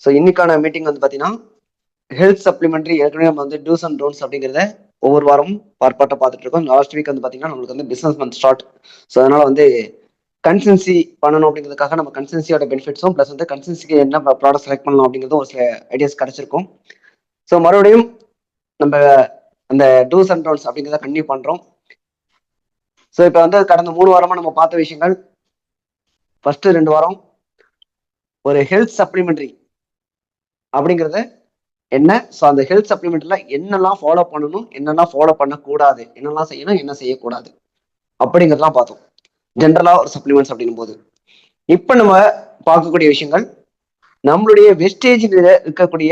So இன்னைக்கான meeting வந்து பார்த்தீங்கன்னா ஹெல்த் சப்ளிமெண்ட்ரி ஏற்கனவே நம்ம வந்து டூஸ் அண்ட் டோன்ஸ் அப்படிங்கிறத ஒவ்வொரு வாரமும் பார்ப்பாட்ட பார்த்துட்டு இருக்கோம். லாஸ்ட் வீக் வந்து பார்த்தீங்கன்னா நம்மளுக்கு வந்து பிசினஸ் மந்த் ஸ்டார்ட். ஸோ அதனால வந்து கன்சன்சி பண்ணணும் அப்படிங்கிறதுக்காக நம்ம கன்சன்சியோட பெனிஃபிட்ஸும் ப்ளஸ் வந்து கன்சன்சிக்கு என்ன ப்ராடக்ட் செலக்ட் பண்ணணும் அப்படிங்கிறதும் ஒரு சில ஐடியாஸ் கிடைச்சிருக்கும். ஸோ மறுபடியும் நம்ம அந்த டூஸ் அண்ட் டோன்ஸ் அப்படிங்கிறத கண்டினியூ பண்ணுறோம். ஸோ இப்போ வந்து கடந்த 3 வாரமா நம்ம பார்த்த விஷயங்கள், ஃபர்ஸ்ட் 2 வாரம் ஒரு ஹெல்த் சப்ளிமெண்ட்ரி அப்படிங்கிறத என்ன, ஸோ அந்த ஹெல்த் சப்ளிமெண்ட்ல என்னெல்லாம் ஃபாலோ பண்ணணும், என்னெல்லாம் ஃபாலோ பண்ணக்கூடாது, என்னெல்லாம் செய்யணும், என்ன செய்யக்கூடாது அப்படிங்கிறதெல்லாம் பார்த்தோம். ஜென்ரலா ஒரு சப்ளிமெண்ட்ஸ் அப்படிங்கும் போது இப்போ நம்ம பார்க்கக்கூடிய விஷயங்கள் நம்மளுடைய வெஸ்டேஜில் இருக்கக்கூடிய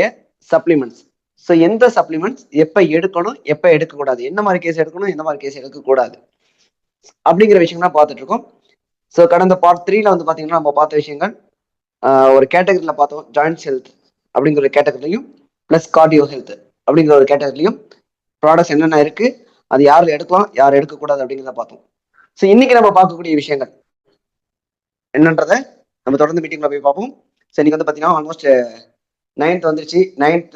சப்ளிமெண்ட்ஸ். ஸோ எந்த சப்ளிமெண்ட்ஸ் எப்போ எடுக்கணும், எப்போ எடுக்கக்கூடாது, என்ன மாதிரி கேஸ் எடுக்கணும், எந்த மாதிரி கேஸ் எடுக்கக்கூடாது அப்படிங்கிற விஷயங்கள்லாம் பார்த்துட்டு இருக்கோம். ஸோ கடந்த பார்ட் 3ல வந்து பார்த்தீங்கன்னா நம்ம பார்த்த விஷயங்கள் ஒரு கேட்டகரியில் பார்த்தோம். ஜாயின்ட்ஸ் ஹெல்த் அப்படிங்கிற ஒரு கேட்டகரிலையும் ப்ளஸ் கார்டியோ ஹெல்த் அப்படிங்கிற ஒரு கேட்டகரிலையும் ப்ராடக்ட்ஸ் என்னென்ன இருக்கு, அது யார் எடுக்கலாம், யார் எடுக்கக்கூடாது அப்படிங்கிறத பார்த்தோம். ஸோ இன்னைக்கு நம்ம பார்க்கக்கூடிய விஷயங்கள் என்னன்றதை நம்ம தொடர்ந்து மீட்டிங்ல போய் பார்ப்போம். ஸோ இன்னைக்கு வந்து பார்த்தீங்கன்னா ஆல்மோஸ்ட் 9th வந்துருச்சு. 9th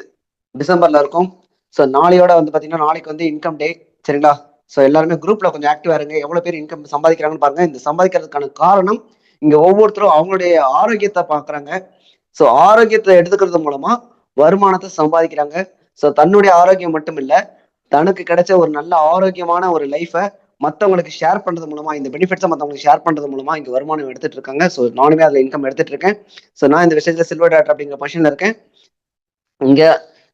டிசம்பர்ல இருக்கும். ஸோ நாளையோட வந்து பார்த்தீங்கன்னா நாளைக்கு வந்து இன்கம் டே, சரிங்களா? ஸோ எல்லாருமே குரூப்ல கொஞ்சம் ஆக்டிவா இருங்க. எவ்வளவு பேர் இன்கம் சம்பாதிக்கிறாங்கன்னு பாருங்க. இந்த சம்பாதிக்கிறதுக்கான காரணம் இங்க ஒவ்வொருத்தரும் அவங்களுடைய ஆரோக்கியத்தை பார்க்குறாங்க. ஸோ ஆரோக்கியத்தை எடுத்துக்கிறது மூலமா வருமானத்தை சம்பாதிக்கிறாங்க. ஸோ தன்னுடைய ஆரோக்கியம் மட்டும் இல்லை, தனக்கு கிடைச்ச ஒரு நல்ல ஆரோக்கியமான ஒரு லைஃபை மற்றவங்களுக்கு ஷேர் பண்றது மூலமா, இந்த பெனிஃபிட்ஸை மற்றவங்களுக்கு ஷேர் பண்றது மூலமா இங்க வருமானம் எடுத்துட்டு இருக்காங்க. ஸோ நானுமே அதுல இன்கம் எடுத்துட்டு இருக்கேன். ஸோ நான் இந்த விஷயத்துல சில்வர் டாக்டர் அப்படிங்கிற பொசிஷன்ல இருக்கேன். இங்க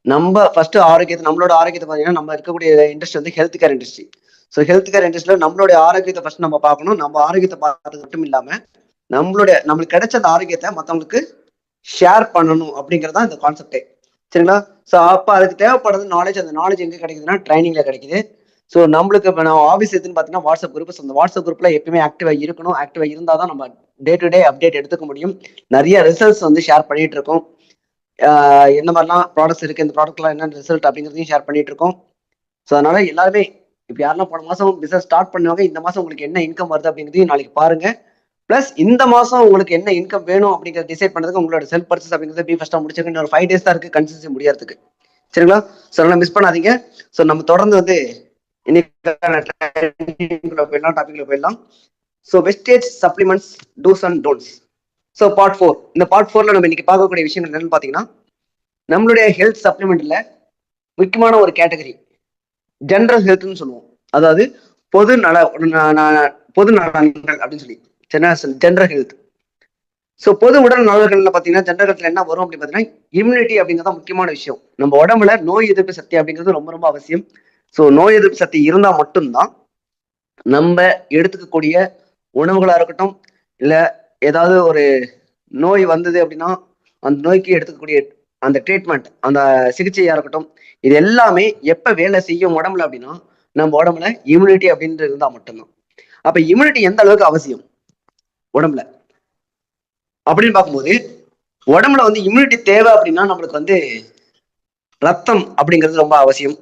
நம்ம ஃபர்ஸ்ட் ஆரோக்கியத்தை, நம்மளோட ஆரோக்கியத்தை பார்த்தீங்கன்னா நம்ம இருக்கக்கூடிய இண்டஸ்ட்ரி வந்து health care industry. So health care இண்டஸ்ட்ரியில நம்மளுடைய ஆரோக்கியத்தை ஃபர்ஸ்ட் நம்ம பார்க்கணும். நம்ம ஆரோக்கியத்தை பார்த்தது மட்டும் இல்லாம நம்மளுக்கு கிடைச்ச அந்த ஆரோக்கியத்தை மற்றவங்களுக்கு ஷேர் பண்ணணும் அப்படிங்கிறதா இந்த கான்செப்டே, சரிங்களா? ஸோ அப்போ அதுக்கு தேவைப்படுறது நாலேஜ். அந்த நாலேஜ் எங்கே கிடைக்குதுன்னா ட்ரைனிங்ல கிடைக்குது. ஸோ நம்மளுக்கு இப்போ நான் ஆஃபீஸ் எதுன்னு பார்த்தீங்கன்னா வாட்ஸ்அப் குரூப். ஸோ அந்த வாட்ஸ்அப் குரூப்ல எப்பயுமே ஆக்டிவாக இருக்கணும். ஆக்டிவாக இருந்தால் தான் நம்ம டே டு டே அப்டேட் எடுத்துக்க முடியும். நிறைய ரிசல்ட்ஸ் வந்து ஷேர் பண்ணிட்டு இருக்கோம். என்ன மாதிரிலாம் ப்ராடக்ட்ஸ் இருக்கு, இந்த ப்ராடக்ட்லாம் என்ன ரிசல்ட் அப்படிங்கிறதையும் ஷேர் பண்ணிட்டு இருக்கோம். ஸோ அதனால எல்லாருமே இப்போ யாரெல்லாம் போன மாசம் பிசினஸ் ஸ்டார்ட் பண்ணுவாங்க, இந்த மாசம் உங்களுக்கு என்ன இன்கம் வருது அப்படிங்கிறதையும் நாளைக்கு பாருங்க. பிளஸ் இந்த மாசம் உங்களுக்கு என்ன இன்கம் வேணும் அப்படிங்கிறத டிசைட் பண்றதுக்கு உங்களோட செல்ஃப் பர்ச்சேஸ் அப்படிங்கிறத பி ஃபர்ஸ்டா முடிச்சிருக்கேன். ஒரு 5 days தான் இருக்கு கன்சிஸ்டன்சி முடியறதுக்கு, சரிங்களா? ஸோ அதனால மிஸ் பண்ணாதீங்க. ஸோ நம்ம தொடர்ந்து வந்து இன்னைக்கான டாபிக்ல போயிடலாம். So wastage supplements dos and don'ts. So part 4. இந்த பார்ட் 4ல நம்ம இன்னைக்கு பார்க்கக்கூடிய விஷயங்கள் என்னன்னு பாத்தீங்கன்னா, நம்மளுடைய ஹெல்த் சப்ளிமெண்ட்ல முக்கியமான ஒரு கேட்டகரி ஜெனரல் ஹெல்த்னு சொல்லுவோம். அதாவது பொது நலன்கள் அப்படின்னு சொல்லி ஜெனரல் ஹெல்த். ஸோ பொது உடல் நலன்கள்ல பாத்தீங்கன்னா ஜெனரல் ஹெல்த்ல என்ன வரும் அப்படின்னு பாத்தீங்கன்னா இம்யூனிட்டி அப்படிங்கிறது முக்கியமான விஷயம். நம்ம உடம்புல நோய் எதிர்ப்பு சக்தி அப்படிங்கிறது ரொம்ப ரொம்ப அவசியம். ஸோ நோய் எதிர்ப்பு சக்தி இருந்தா மட்டும்தான் நம்ம எடுத்துக்கக்கூடிய உணவுகளா இருக்கட்டும், இல்ல ஏதாவது ஒரு நோய் வந்தது அப்படின்னா அந்த நோய்க்கு எடுத்துக்கக்கூடிய அந்த ட்ரீட்மெண்ட், அந்த சிகிச்சையா இருக்கட்டும், இது எல்லாமே எப்ப வேலை செய்யும் உடம்புல அப்படின்னா நம்ம உடம்புல இம்யூனிட்டி அப்படின்றது இருந்தா மட்டும்தான். அப்ப இம்யூனிட்டி எந்த அளவுக்கு அவசியம் உடம்புல அப்படின்னு பார்க்கும்போது, உடம்புல வந்து இம்யூனிட்டி தேவை அப்படின்னா நம்மளுக்கு வந்து ரத்தம் அப்படிங்கிறது ரொம்ப அவசியம்.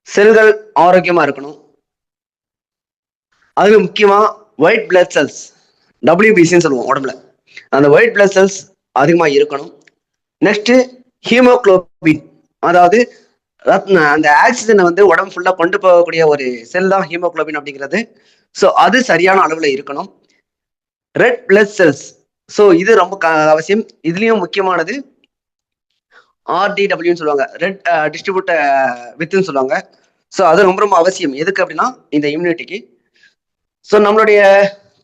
செல்கள் ஆரோக்கியமா இருக்கணும். அதுல முக்கியமா ஒயிட் பிளட் செல்ஸ், WBCன்னு சொல்லுவோம் உடம்புல, அந்த ஒயிட் பிளட் செல்ஸ் அதிகமா இருக்கணும். நெக்ஸ்ட் ஹீமோகுளோபின், அதாவது அந்த ஆக்சிஜனை வந்து உடம்பு ஃபுல்லா கொண்டு போகக்கூடிய ஒரு செல் தான் ஹீமோகுளோபின் அப்படிங்கிறது. ஸோ அது சரியான அளவுல இருக்கணும். ரெட் பிளட் செல்ஸ், ஸோ இது ரொம்ப அவசியம். இதுலயும் முக்கியமானது RDWன்னு சொல்லுவாங்க, ரெட் டிஸ்ட்ரிபியூட் வித்ன்னு சொல்லுவாங்க. ஸோ அது ரொம்ப ரொம்ப அவசியம். எதுக்கு அப்படின்னா இந்த இம்யூனிட்டிக்கு. ஸோ நம்மளுடைய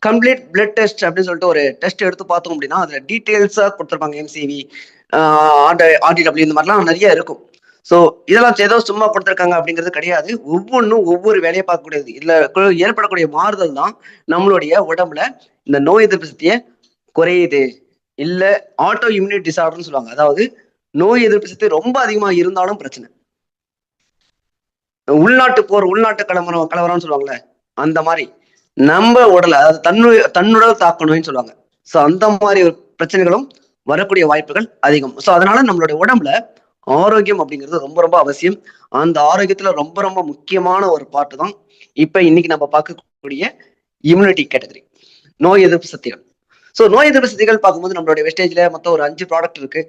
கம்ப்ளீட் பிளட் டெஸ்ட் அப்படின்னு சொல்லிட்டு ஒரு டெஸ்ட் எடுத்து பார்த்தோம் அப்படின்னா அதுல டீட்டெயில்ஸா கொடுத்துருப்பாங்க. MCV, RDW இந்த மாதிரிலாம் நிறைய இருக்கும். ஸோ இதெல்லாம் ஏதோ சும்மா கொடுத்துருக்காங்க அப்படிங்கிறது கிடையாது. ஒவ்வொன்றும் ஒவ்வொரு வேலையை பார்க்கக்கூடியது. இதுல ஏற்படக்கூடிய மாறுதல் தான் நம்மளுடைய உடம்புல இந்த நோய் எதிர்ப்பு சக்தியை குறையுது, இல்ல ஆட்டோ இம்யூனிட்டி டிசார்டர்னு சொல்லுவாங்க. அதாவது நோய் எதிர்ப்பு சக்தி ரொம்ப அதிகமா இருந்தாலும் பிரச்சனை. உள்நாட்டு போர், உள்நாட்டு கலவரம்னு சொல்லுவாங்கல்ல, அந்த மாதிரி நம்ம உடலை, அதாவது தன்னுடல் தாக்கணும்னு சொல்லுவாங்க. ஸோ அந்த மாதிரி ஒரு பிரச்சனைகளும் வரக்கூடிய வாய்ப்புகள் அதிகம். ஸோ அதனால நம்மளுடைய உடம்புல ஆரோக்கியம் அப்படிங்கிறது ரொம்ப ரொம்ப அவசியம். அந்த ஆரோக்கியத்துல ரொம்ப ரொம்ப முக்கியமான ஒரு பாட்டு தான் இப்ப இன்னைக்கு நம்ம பார்க்கக்கூடிய இம்யூனிட்டி கேட்டகரி, நோய் எதிர்ப்பு சக்திகள். ஸோ நோய் எதிர்ப்பு சக்திகள் பார்க்கும்போது நம்மளுடைய வெஸ்டேஜ்ல மொத்தம் ஒரு 5 ப்ராடக்ட் இருக்கு.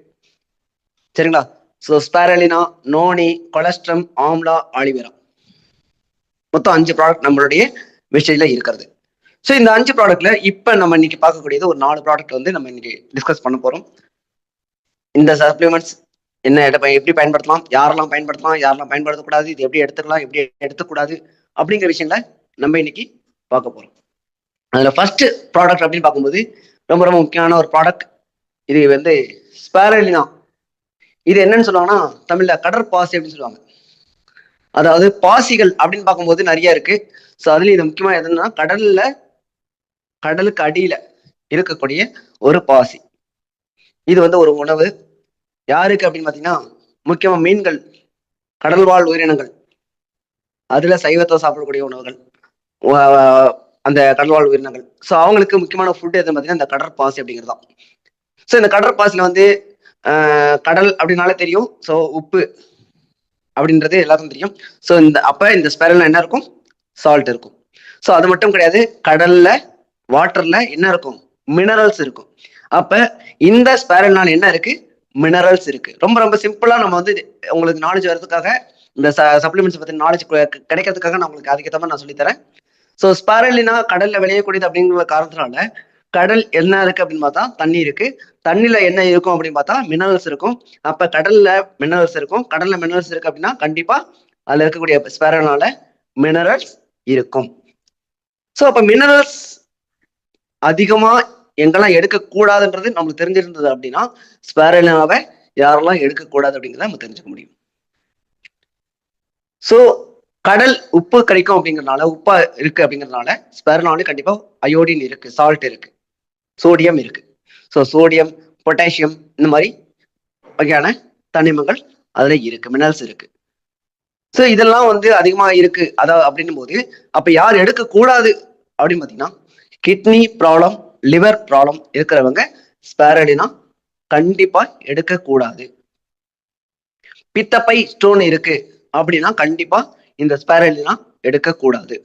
சரிங்களா? So spirulina, noni, colostrum, amla, aloe vera, மொத்தம் 5 ப்ராடக்ட் நம்மளுடைய வெஸ்டேஜ்ல இருக்கிறது. ஸோ இந்த 5 ப்ராடக்ட்ல இப்ப நம்ம இன்னைக்கு பார்க்கக்கூடியது ஒரு 4 ப்ராடக்ட் வந்து நம்ம இன்னைக்கு டிஸ்கஸ் பண்ண போறோம். இந்த சப்ளிமெண்ட்ஸ் என்ன எப்படி பயன்படுத்தலாம், யாரெல்லாம் பயன்படுத்தலாம், யாரெல்லாம் பயன்படுத்தக்கூடாது, இது எப்படி எடுத்துக்கலாம், எப்படி எடுத்துக்கூடாது அப்படிங்கிற விஷயங்களை நம்ம இன்னைக்கு பார்க்க போறோம். அதுல ஃபர்ஸ்ட் ப்ராடக்ட் அப்படின்னு பார்க்கும்போது ரொம்ப ரொம்ப முக்கியமான ஒரு ப்ராடக்ட். இது வந்து ஸ்பைரலினா. இது என்னன்னு சொல்லுவாங்கன்னா தமிழ்ல கடற்பாசி அப்படின்னு சொல்லுவாங்க. அதாவது பாசிகள் அப்படின்னு பார்க்கும்போது நிறைய இருக்கு. ஸோ அதுல இது முக்கியமா எதுன்னா கடலுக்கு அடியில இருக்கக்கூடிய ஒரு பாசி. இது வந்து ஒரு உணவு. யாருக்கு அப்படின்னு பாத்தீங்கன்னா முக்கியமா மீன்கள், கடல்வாழ் உயிரினங்கள், அதுல சைவத்தை சாப்பிடக்கூடிய உணவுகள், அந்த கடல்வாழ் உயிரினங்கள். ஸோ அவங்களுக்கு முக்கியமான ஃபுட் எதுன்னு பார்த்தீங்கன்னா இந்த கடற்பாசி அப்படிங்கிறது தான். ஸோ இந்த கடற்பாசில வந்து கடல் அப்படின்னாலே தெரியும். ஸோ உப்பு அப்படின்றது எல்லாருக்கும் தெரியும். ஸோ இந்த ஸ்பைரல்ல என்ன இருக்கும்? சால்ட் இருக்கும். ஸோ அது மட்டும் கிடையாது, கடல்ல வாட்டர்ல என்ன இருக்கும்? மினரல்ஸ் இருக்கும். அப்ப இந்த ஸ்பைரல்னால என்ன இருக்கு? மினரல்ஸ் இருக்கு. ரொம்ப ரொம்ப சிம்பிளா நம்ம வந்து உங்களுக்கு நாலேஜ் வர்றதுக்காக இந்த சப்ளிமெண்ட்ஸ் பத்தி நாலேஜ் கிடைக்கிறதுக்காக நான் உங்களுக்கு அதுக்கேற்ற மாதிரி நான் சொல்லித்தரேன். ஸோ ஸ்பைரலினா கடல்ல விளையக்கூடியது அப்படிங்கிற காரணத்தினால கடல் என்ன இருக்கு அப்படின்னு பார்த்தா தண்ணி இருக்கு. தண்ணியில என்ன இருக்கும் அப்படின்னு பார்த்தா மினரல்ஸ் இருக்கும். அப்ப கடல்ல மினரல்ஸ் இருக்கும். கடல்ல மினரல்ஸ் இருக்கு அப்படின்னா கண்டிப்பா அதுல இருக்கக்கூடிய ஸ்பைரல்னால மினரல்ஸ் இருக்கும். ஸோ அப்ப மினரல்ஸ் அதிகமா எங்கெல்லாம் எடுக்கக்கூடாதுன்றது நம்மளுக்கு தெரிஞ்சிருந்தது அப்படின்னா ஸ்பைரலினாவை யாரெல்லாம் எடுக்கக்கூடாது அப்படிங்கிறத நம்ம தெரிஞ்சுக்க முடியும். ஸோ கடல் உப்பு கிடைக்கும் அப்படிங்கிறதுனால, உப்பா இருக்கு அப்படிங்கிறதுனால ஸ்பைரலினால கண்டிப்பா அயோடின் இருக்கு, சால்ட் இருக்கு, சோடியம் இருக்கு. ஸோ சோடியம், பொட்டாசியம் இந்த மாதிரி வகையான தனிமங்கள் அதுல இருக்கு, மினரல்ஸ் இருக்கு. ஸோ இதெல்லாம் வந்து அதிகமா இருக்கு அதாவது அப்படின்னும் போது அப்ப யார் எடுக்கக்கூடாது அப்படின்னு பார்த்தீங்கன்னா கிட்னி ப்ராப்ளம், லிவர் ப்ராப்ளம் இருக்கிறவங்க ஸ்பைரலினா கண்டிப்பா எடுக்கக்கூடாது. பித்தப்பை ஸ்டோன் இருக்கு அப்படின்னா கண்டிப்பா இந்த ஸ்பைரலினா எடுக்கக்கூடாது.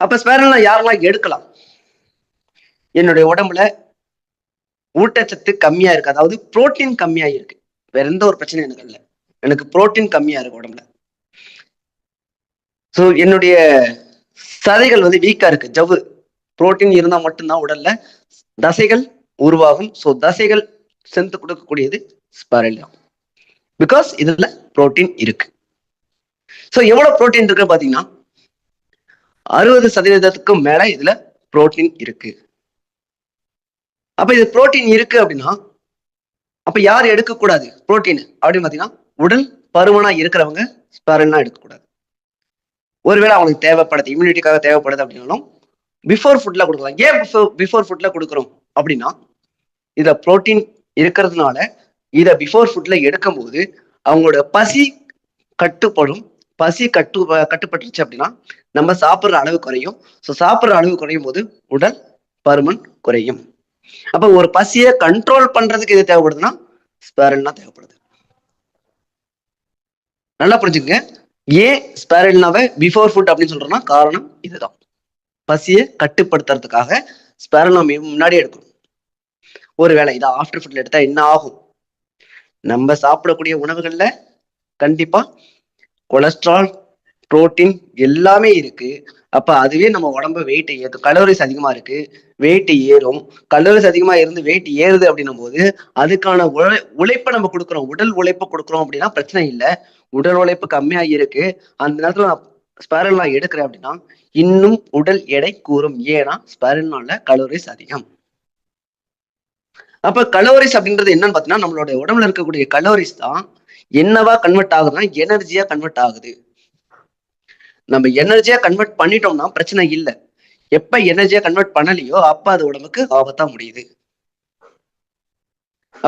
அப்ப ஸ்பைரலினா யாரெல்லாம் எடுக்கலாம்? என்னுடைய உடம்புல ஊட்டச்சத்து கம்மியா இருக்கு, அதாவது புரோட்டீன் கம்மியா இருக்கு. வேற எந்த ஒரு பிரச்சனையும் எனக்கு இல்லை, எனக்கு புரோட்டீன் கம்மியா இருக்கு உடம்புல. ஸோ என்னுடைய சதைகள் வந்து வீக்கா இருக்கு, ஜவ்வு. புரோட்டீன் இருந்தா மட்டும்தான் உடல்ல தசைகள் உருவாகும். ஸோ தசைகள் சென்று கொடுக்கக்கூடியது ஸ்பைரலினா, பிகாஸ் இதுல புரோட்டீன் இருக்கு. ஸோ எவ்வளவு புரோட்டீன் இருக்கு பாத்தீங்கன்னா 60% மேல இதுல புரோட்டீன் இருக்கு. அப்ப இது புரோட்டீன் இருக்கு அப்படின்னா அப்ப யார் எடுக்கக்கூடாது புரோட்டீன் அப்படின்னு பாத்தீங்கன்னா உடல் பருமனா இருக்கிறவங்க ஸ்பைரலினா எடுக்கக்கூடாது. ஒருவேளை அவங்களுக்கு தேவைப்படுது, இம்யூனிட்டிக்காக தேவைப்படுது அப்படின்னாலும் பிஃபோர் ஃபுட்ல கொடுக்கலாம். ஏன் பிஃபோர் ஃபுட்ல கொடுக்குறோம் அப்படின்னா இத புரோட்டீன் இருக்கிறதுனால இதை பிஃபோர் ஃபுட்ல எடுக்கும் போது அவங்களோட பசி கட்டுப்படும். பசி கட்டுப்பட்டுருச்சு அப்படின்னா நம்ம சாப்பிட்ற அளவு குறையும். ஸோ சாப்பிட்ற அளவு குறையும் போது உடல் பருமன் குறையும். அப்ப ஒரு பசியை கண்ட்ரோல் பண்றதுக்கு இது தேவைப்படுதுன்னா ஸ்பைரலினா தேவைப்படுது. நல்லா புரிஞ்சுக்கங்க, ஏன் ஸ்பைரலினாவை பிஃபோர் ஃபுட் அப்படின்னு சொல்றோம்னா காரணம் இதுதான். பசியை கட்டுப்படுத்துறதுக்காக ஸ்பைரலினா முன்னாடியே எடுக்கணும். ஒருவேளை இதை ஆஃப்டர் ஃபுட்ல எடுத்தா என்ன ஆகும்? நம்ம சாப்பிடக்கூடிய உணவுகள்ல கண்டிப்பா கொலஸ்ட்ரால், புரோட்டீன் எல்லாமே இருக்கு. அப்ப அதுவே நம்ம உடம்பு வெயிட் ஏற்றும். கலோரிஸ் அதிகமா இருக்கு, வெயிட் ஏறும். கலோரிஸ் அதிகமா இருந்து வெயிட் ஏறுது அப்படின்னும் போது அதுக்கான உழைப்பை நம்ம கொடுக்குறோம், உடல் உழைப்பை கொடுக்குறோம் அப்படின்னா பிரச்சனை இல்லை. உடல் உழைப்பு கம்மியா இருக்கு, அந்த நேரத்துல நான் ஸ்பைரலினா எடுக்கிறேன் அப்படின்னா இன்னும் உடல் எடை கூறும். ஏன்னா ஸ்பைரலினால கலோரிஸ் அதிகம். அப்ப கலோரிஸ் அப்படின்றது என்னன்னு பாத்தீங்கன்னா நம்மளோட உடம்புல இருக்கக்கூடிய கலோரிஸ் தான் என்னவா கன்வெர்ட் ஆகுதுன்னா எனர்ஜியா கன்வெர்ட் ஆகுது. நம்ம எனர்ஜியா கன்வெர்ட் பண்ணிட்டோம்னா பிரச்சனை இல்லை. எப்ப எனர்ஜியா கன்வெர்ட் பண்ணலையோ அப்ப அது உடம்புக்கு ஆபத்தா முடியுது.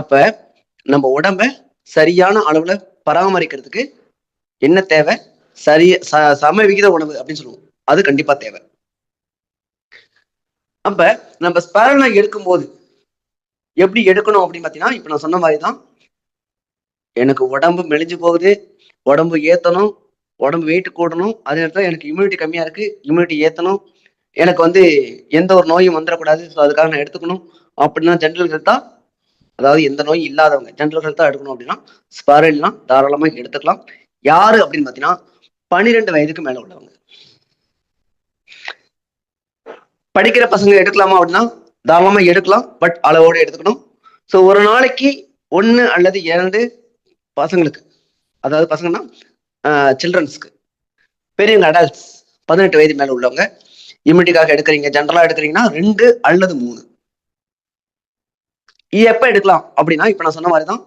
அப்ப நம்ம உடம்ப சரியான அளவுல பராமரிக்கிறதுக்கு என்ன தேவை? சம விகித உணவு அப்படின்னு சொல்லுவோம், அது கண்டிப்பா தேவை. அப்ப நம்ம ஸ்பைரலினா எடுக்கும் போது எப்படி எடுக்கணும் அப்படின்னு பாத்தீங்கன்னா இப்ப நான் சொன்ன மாதிரிதான், எனக்கு உடம்பு மெலிஞ்சு போகுது, உடம்பு ஏத்தணும், உடம்பு வெயிட் கூடணும், அதே நேரத்தில் எனக்கு இம்யூனிட்டி கம்மியா இருக்கு, இம்யூனிட்டி ஏத்தணும், எனக்கு வந்து எந்த ஒரு நோயும் வந்துடக்கூடாது, ஸோ அதுக்காக நான் எடுத்துக்கணும் அப்படின்னா ஜென்ரல் ஹெல்த்தா, அதாவது எந்த நோயும் இல்லாதவங்க ஜென்ரல் ஹெல்த்தா எடுக்கணும் அப்படின்னா ஸ்பைரல்னா தாராளமா எடுத்துக்கலாம். யாரு அப்படின்னு பார்த்தீங்கன்னா 12 வயதுக்கு மேல உள்ளவங்க. படிக்கிற பசங்க எடுக்கலாமா அப்படின்னா தாராளமா எடுக்கலாம், பட் அளவோடு எடுத்துக்கணும். ஸோ ஒரு நாளைக்கு 1 அல்லது 2 பசங்களுக்கு, அதாவது பசங்கன்னா சில்ட்ரன்ஸ்க்கு, பெரியவங்க அடல்ட்ஸ் 18 வயது மேல உள்ளவங்க இம்யூனிட்டிக்காக எடுக்கிறீங்க, ஜென்ரலா எடுக்கிறீங்கன்னா 2 அல்லது 3. எப்ப எடுக்கலாம் அப்படின்னா இப்ப நான் சொன்ன மாதிரி தான்,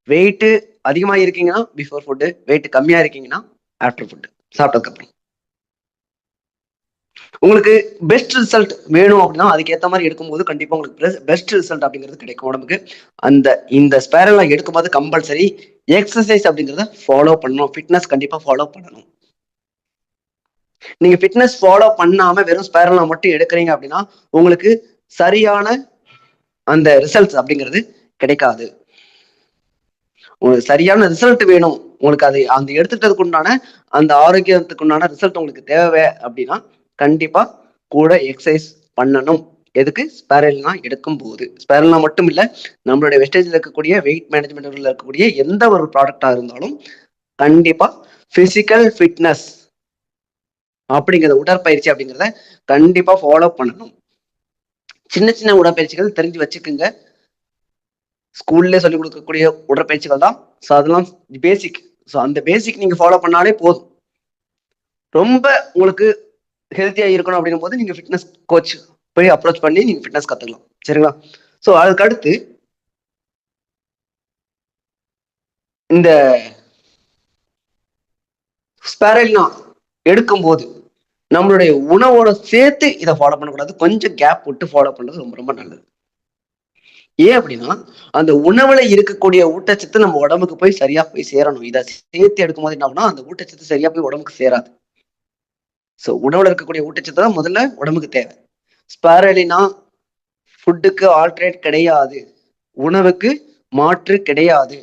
வெயிட் அதிகமா இருக்கீங்கன்னா பிஃபோர் ஃபுட்டு, வெயிட் கம்மியா இருக்கீங்கன்னா ஆஃப்டர் ஃபுட்டு, சாப்பிட்டதுக்கு அப்புறம். உங்களுக்கு பெஸ்ட் ரிசல்ட் வேணும் அப்படின்னா அதுக்கேற்ற மாதிரி எடுக்கும்போது கண்டிப்பா உங்களுக்கு பெஸ்ட் ரிசல்ட் அப்படிங்கிறது கிடைக்கும் உடம்புக்கு. இந்த ஸ்பைரல்லாம் எடுக்கும்போது கம்பல்சரி எக்ஸசைஸ் அப்படிங்கிறத ஃபாலோ பண்ணணும். ஃபிட்னஸ் கண்டிப்பா ஃபாலோ பண்ணணும். நீங்க ஃபிட்னஸ் ஃபாலோ பண்ணாம வெறும் ஸ்பைரல்லாம் மட்டும் எடுக்கிறீங்க அப்படின்னா உங்களுக்கு சரியான அந்த ரிசல்ட்ஸ் அப்படிங்கிறது கிடைக்காது. உங்களுக்கு சரியான ரிசல்ட் வேணும், உங்களுக்கு அது அந்த எடுத்துட்டதுக்கு உண்டான அந்த ஆரோக்கியத்துக்கு உண்டான ரிசல்ட் உங்களுக்கு தேவை அப்படின்னா கண்டிப்பா கூட எக்ஸசைஸ் பண்ணணும். எதுக்கு? ஸ்பைரல்னா எடுக்கும் போது. ஸ்பைரல்னா மட்டும் இல்ல, நம்மளுடைய வெஸ்டேஜ்ல இருக்கக்கூடிய வெயிட் மேனேஜ்மெண்ட்ல இருக்கக்கூடிய எந்த ஒரு ப்ராடக்டா இருந்தாலும் கண்டிப்பா பிசிக்கல் ஃபிட்னஸ் அப்படிங்கிற உடற்பயிற்சி அப்படிங்கிறத கண்டிப்பா ஃபாலோ பண்ணணும். சின்ன சின்ன உடற்பயிற்சிகள் தெரிஞ்சு வச்சுக்குங்க. ஸ்கூல்ல சொல்லிக் கொடுக்கக்கூடிய உடற்பயிற்சிகள் தான். ஸோ அதெல்லாம் பேசிக். ஸோ அந்த பேசிக் நீங்க ஃபாலோ பண்ணாலே போதும். ரொம்ப உங்களுக்கு ஹெல்த்தியா இருக்கணும் அப்படின்னும் போது நீங்க ஃபிட்னஸ் கோச் போய் அப்ரோச் பண்ணி நீங்க ஃபிட்னஸ் கத்துக்கலாம். சரிங்களா? ஸோ அதுக்கு அடுத்து இந்த ஸ்பைரல்னா எடுக்கும்போது நம்மளுடைய உணவோட சேர்த்து இதை ஃபாலோ பண்ணக்கூடாது. கொஞ்சம் கேப் விட்டு ஃபாலோ பண்றது ரொம்ப ரொம்ப நல்லது. ஏன் அப்படின்னா அந்த உணவுல இருக்கக்கூடிய ஊட்டச்சத்து நம்ம உடம்புக்கு போய் சரியா போய் சேரணும். இதை சேர்த்து எடுக்கும் போது என்ன ஆகும்னா அந்த ஊட்டச்சத்து சரியா போய் உடம்புக்கு சேராது. ஸோ உணவுல இருக்கக்கூடிய ஊட்டச்சத்து தான் முதல்ல உடம்புக்கு தேவை. ஸ்பைரலினா ஃபுட்டுக்கு ஆல்டர்னேட் கிடையாது, உணவுக்கு மாற்று கிடையாது.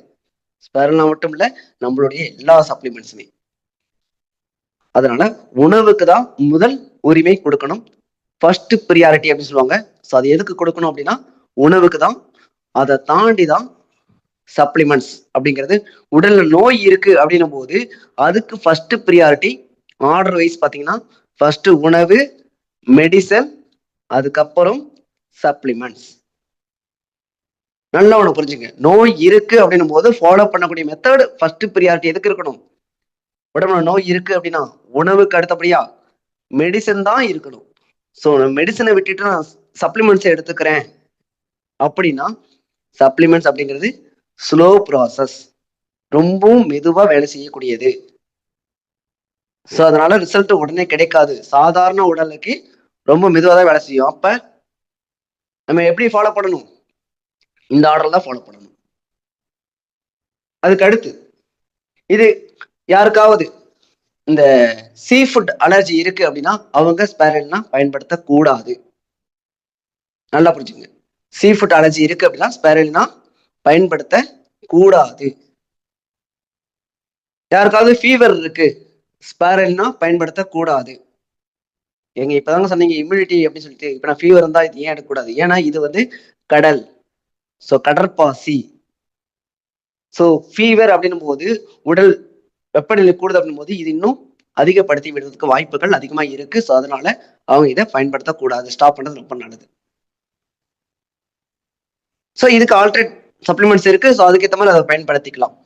ஸ்பைரல்னா மட்டும் இல்ல, நம்மளுடைய எல்லா சப்ளிமெண்ட்ஸுமே. அதனால உணவுக்கு தான் முதல் உரிமை கொடுக்கணும். ஃபர்ஸ்ட் ப்ரியாரிட்டி அப்படின்னு சொல்லுவாங்க. ஸோ அது எதுக்கு கொடுக்கணும் அப்படின்னா உணவுக்கு தான். அதை தாண்டி தான் சப்ளிமெண்ட்ஸ் அப்படிங்கிறது. உடல்ல நோய் இருக்கு அப்படின்னும் போது அதுக்கு ஃபர்ஸ்ட் ப்ரியாரிட்டி ஆர்டர் வைஸ் பார்த்தீங்கன்னா ஃபர்ஸ்ட் உணவு, மெடிசன், அதுக்கப்புறம் சப்ளிமெண்ட்ஸ். நல்லா ஒண்ணு புரிஞ்சுங்க. நோய் இருக்கு அப்படின்னும் போது ஃபாலோ பண்ணக்கூடிய மெத்தட் ஃபர்ஸ்ட் ப்ரியாரிட்டி எதுக்கு இருக்கணும்? உடம்புல நோய் இருக்கு அப்படின்னா உணவுக்கு அடுத்தபடியா மெடிசன் தான் இருக்கணும். ஸோ மெடிசனை விட்டுட்டு நான் சப்ளிமெண்ட்ஸ் எடுத்துக்கிறேன் அப்படின்னா சப்ளிமெண்ட்ஸ் அப்படிங்கிறது ஸ்லோ ப்ராசஸ், ரொம்பவும் மெதுவா வேலை செய்யக்கூடியது. ஸோ அதனால ரிசல்ட் உடனே கிடைக்காது. சாதாரண உடலுக்கு ரொம்ப மெதுவாக தான் வேலை செய்யும். அப்ப நம்ம எப்படி ஃபாலோ பண்ணணும்? இந்த ஆர்டர் தான் ஃபாலோ பண்ணணும். அதுக்கு அடுத்து இது யாருக்காவது இந்த சீ ஃபுட் அலர்ஜி இருக்கு அப்படின்னா அவங்க ஸ்பைரல்னா பயன்படுத்தக்கூடாது. நல்லா புரிஞ்சுங்க. சீ ஃபுட் அலர்ஜி இருக்கு அப்படின்னா ஸ்பைரல்னா பயன்படுத்த கூடாது. யாருக்காவது ஃபீவர் இருக்கு, ஸ்பைரல்னா பயன்படுத்தக்கூடாது. எங்க இப்பதாங்க சொன்னீங்க இம்யூனிட்டி அப்படின்னு சொல்லிட்டு, இப்ப நான் ஃபீவர் இருந்தா இது ஏன் எடுக்கக்கூடாது? ஏன்னா இது வந்து கடல், ஸோ கடற்பாசி. ஸோ ஃபீவர் அப்படின்னும் போது உடல் வெப்பநிலை கூடுது அப்படின்னும் போது இது இன்னும் அதிகப்படுத்தி விடுறதுக்கு வாய்ப்புகள் அதிகமா இருக்கு. ஸோ அதனால அவங்க இதை பயன்படுத்தக்கூடாது. ஸ்டாப் பண்றது ரொம்ப நல்லது. ஸோ இதுக்கு ஆல்டர்னேட் சப்ளிமெண்ட்ஸ் இருக்கு. ஸோ அதுக்கேற்ற மாதிரி அதை பயன்படுத்திக்கலாம்.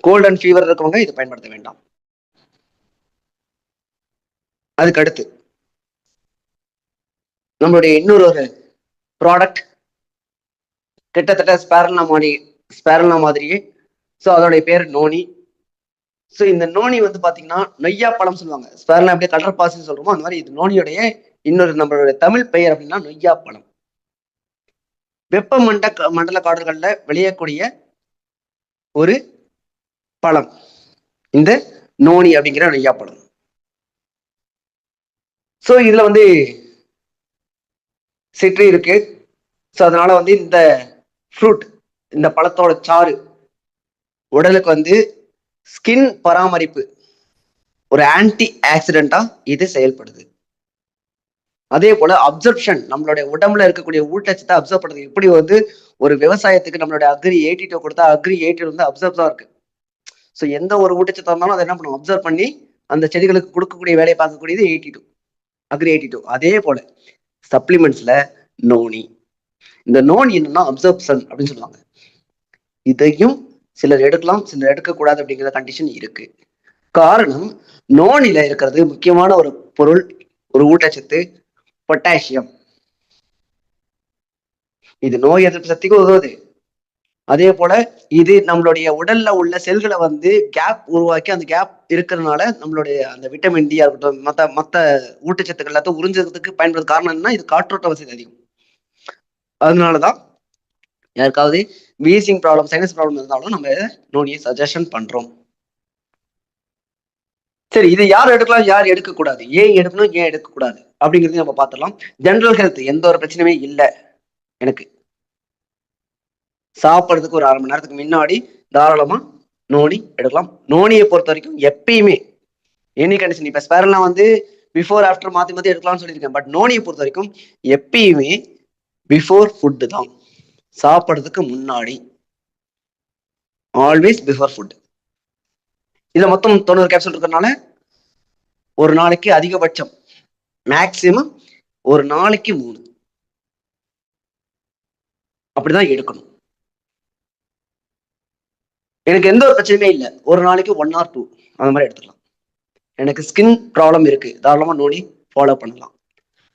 கோல்ட் அண்ட் ஃபீவர் இருக்கவங்க இதை பயன்படுத்த வேண்டாம். அதுக்கு அடுத்து நம்மளுடைய இன்னொரு ஒரு ப்ராடக்ட் கிட்டத்தட்ட ஸ்பைரல்னா மாதிரியே. ஸோ அதோடைய பேர் நோனி. ஸோ இந்த நோனி வந்து பாத்தீங்கன்னா நொய்யா பழம் சொல்லுவாங்க. ஸ்பைரல்னா அப்படியே கடற்பாசின்னு சொல்றோமோ அந்த மாதிரி இது நோனியோடைய இன்னொரு நம்மளுடைய தமிழ் பெயர் அப்படின்னா நொய்யா பழம். வெப்ப மண்டல காடுகள்ல விளையக்கூடிய ஒரு பழம் இந்த நோனி அப்படிங்கிற நொய்யா பழம். ஸோ இதுல வந்து சிட்ரி இருக்கு. ஸோ அதனால வந்து இந்த ஃப்ரூட், இந்த பழத்தோட சாறு உடலுக்கு வந்து ஸ்கின் பராமரிப்பு, ஒரு ஆன்டி ஆக்சிடென்டா இது செயல்படுது. அதே போல அப்சர்ப்ஷன், நம்மளுடைய உடம்புல இருக்கக்கூடிய ஊட்டச்சத்தை அப்சர்வ் பண்றது. எப்படி வந்து ஒரு விவசாயத்துக்கு நம்மளுடைய அக்ரி 82 கொடுத்தா அக்ரி 80 வந்து அப்சர்வ் தான் இருக்கு. ஸோ எந்த ஒரு ஊட்டச்சத்தா இருந்தாலும் அதை என்ன பண்ணும், அப்சர்வ் பண்ணி அந்த செடிகளுக்கு கொடுக்கக்கூடிய வேலையை பார்க்கக்கூடியது 82, அக்ரி 82. அதே போல சப்ளிமெண்ட்ஸ்ல நோனி, இந்த நோனி என்னன்னா அப்சர்ப்ஷன் அப்படின்னு சொல்லுவாங்க. இதையும் சிலர் எடுக்கலாம், சிலர் எடுக்கக்கூடாது அப்படிங்கிற கண்டிஷன் இருக்கு. காரணம், நோனில இருக்கிறது முக்கியமான ஒரு பொருள், ஒரு ஊட்டச்சத்து பொட்டாசியம். இது நோய் எதிர்ப்பு சக்திக்கு உதவுது. அதே போல இது நம்மளுடைய உடல்ல உள்ள செல்களை வந்து கேப் உருவாக்கி, அந்த கேப் இருக்கிறதுனால நம்மளுடைய அந்த விட்டமின் டி இருக்கட்டும், மத்த மத்த ஊட்டச்சத்துக்கள் எல்லாத்தையும் உறிஞ்சதுக்கு பயன்படுற காரணம் என்னன்னா, இது காற்றோட்ட வசதி அதிகம். அதனாலதான் யாருக்காவது வீசிங் ப்ராப்ளம், சைனஸ் ப்ராப்ளம் இருந்தாலும் நம்ம நோனியை சஜஷன் பண்றோம். சரி, இது யார் எடுக்கலாம், யார் எடுக்கக்கூடாது, ஏன் எடுக்கணும், ஏன் எடுக்கக்கூடாது அப்படிங்கிறது நம்ம பார்த்துடலாம். ஜென்ரல் ஹெல்த், எந்த ஒரு பிரச்சனையுமே இல்லை எனக்கு, சாப்பிட்றதுக்கு ஒரு 1/2 மணி நேரத்துக்கு முன்னாடி தாராளமா நோனி எடுக்கலாம். நோனியை பொறுத்த வரைக்கும் எப்பயுமே எனி கண்டிஷன், இப்ப ஸ்பேரல்லாம் வந்து பிஃபோர் ஆஃப்டர் மாத்தி மாத்தி எடுக்கலாம்னு சொல்லியிருக்கேன். பட் நோனியை பொறுத்த வரைக்கும் எப்பயுமே பிஃபோர் ஃபுட்டு தான், சாப்பிட்றதுக்கு முன்னாடி, ஆல்வேஸ் பிஃபோர் ஃபுட். இதுல மொத்தம் 90 கேப்சூல் இருக்கிறதுனால ஒரு நாளைக்கு அதிகபட்சம் மேக்சிமம் ஒரு நாளைக்கு 3 அப்படிதான் எடுக்கணும். எனக்கு எந்த ஒரு பிரச்சனையுமே இல்லை, ஒரு நாளைக்கு 1 or 2 அந்த மாதிரி எடுத்துக்கலாம். எனக்கு ஸ்கின் ப்ராப்ளம் இருக்கு, தாராளமா நோனி ஃபாலோ பண்ணலாம்.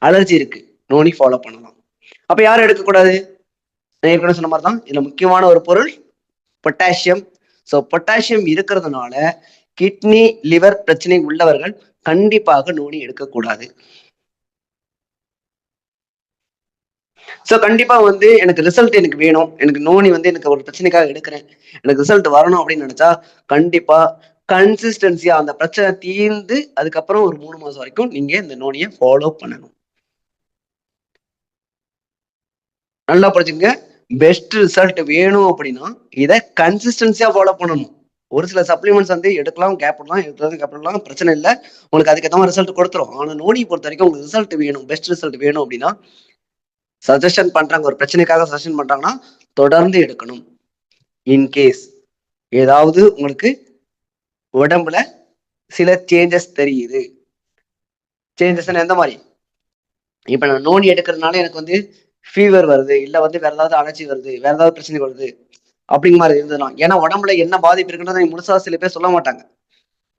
அலர்ஜி இருக்கு, நோனி ஃபாலோ பண்ணலாம். அப்ப யாரும் எடுக்கக்கூடாது, நான் ஏற்கனவே சொன்ன மாதிரி தான். இதுல முக்கியமான ஒரு பொருள் பொட்டாசியம். ஸோ பொட்டாசியம் இருக்கிறதுனால கிட்னி லிவர் பிரச்சனை உள்ளவர்கள் கண்டிப்பாக நோனி எடுக்கக்கூடாது. ஸோ கண்டிப்பா வந்து எனக்கு ரிசல்ட் எனக்கு வேணும், எனக்கு நோனி வந்து எனக்கு ஒரு பிரச்சனைக்காக எடுக்கிறேன், எனக்கு ரிசல்ட் வரணும் அப்படின்னு நினைச்சா கண்டிப்பா கன்சிஸ்டன்சியா அந்த பிரச்சனை தீர்ந்து அதுக்கப்புறம் ஒரு 3 மாசம் வரைக்கும் நீங்க இந்த நோனியை ஃபாலோ பண்ணணும். நல்லா படிச்சுங்க. பெஸ்ட் ரிசல்ட் வேணும் அப்படின்னா இதை கன்சிஸ்டன்சியா ஃபாலோ பண்ணணும். ஒரு சில சப்ளிமெண்ட்ஸ் வந்து எடுக்கலாம், கேப் விடலாம், எடுக்கிறது கேப் விடலாம், பிரச்சனை இல்லை, உங்களுக்கு அதுக்கேற்ற மாதிரி ரிசல்ட் கொடுத்துரும். ஆனா நோனி பொறுத்த வரைக்கும் உங்களுக்கு ரிசல்ட் வேணும், பெஸ்ட் ரிசல்ட் வேணும் அப்படின்னா சஜஷன் பண்றாங்க, ஒரு பிரச்சனைக்காக சஜஷன் பண்றாங்கன்னா தொடர்ந்து எடுக்கணும். இன்கேஸ் ஏதாவது உங்களுக்கு உடம்புல சில சேஞ்சஸ் தெரியுது, சேஞ்சஸ் எந்த மாதிரி, இப்ப நான் நோனி எடுக்கிறதுனால எனக்கு வந்து ஃபீவர் வருது, இல்ல வந்து வேற ஏதாவது அலர்ஜி வருது, வேற ஏதாவது பிரச்சனை வருது அப்படிங்கிற மாதிரி இருந்ததுனா, ஏன்னா உடம்புல என்ன பாதிப்பு இருக்குன்றதை முழுசா சில பேர் சொல்ல மாட்டாங்க.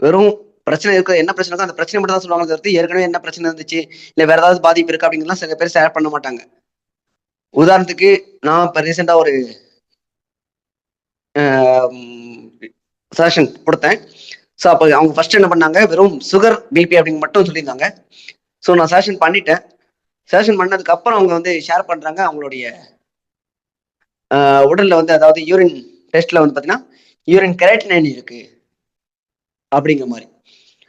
வெறும் பிரச்சனை இருக்கு, என்ன பிரச்சனை இருக்கோ அந்த பிரச்சனை மட்டும் தான் சொல்லுவாங்க தவிர்த்து ஏற்கனவே என்ன பிரச்சனை இருந்துச்சு, இல்ல வேற ஏதாவது பாதிப்பு இருக்கு அப்படிங்கிறதுலாம் சில பேர் ஷேர் பண்ண மாட்டாங்க. உதாரணத்துக்கு நான் இப்ப ரீசெண்டா ஒரு சஜஷன் கொடுத்தேன். ஸோ அப்போ அவங்க ஃபர்ஸ்ட் என்ன பண்ணாங்க, வெறும் சுகர் பிபி அப்படின்னு மட்டும் சொல்லியிருந்தாங்க. ஸோ நான் சஜஷன் பண்ணிட்டேன். சஜஷன் பண்ணதுக்கு அப்புறம் அவங்க வந்து ஷேர் பண்றாங்க, அவங்களுடைய உடல்ல வந்து, அதாவது யூரின் டெஸ்ட்ல வந்து பாத்தீங்கன்னா யூரின் கெரட்டினைன் இருக்கு அப்படிங்கிற மாதிரி.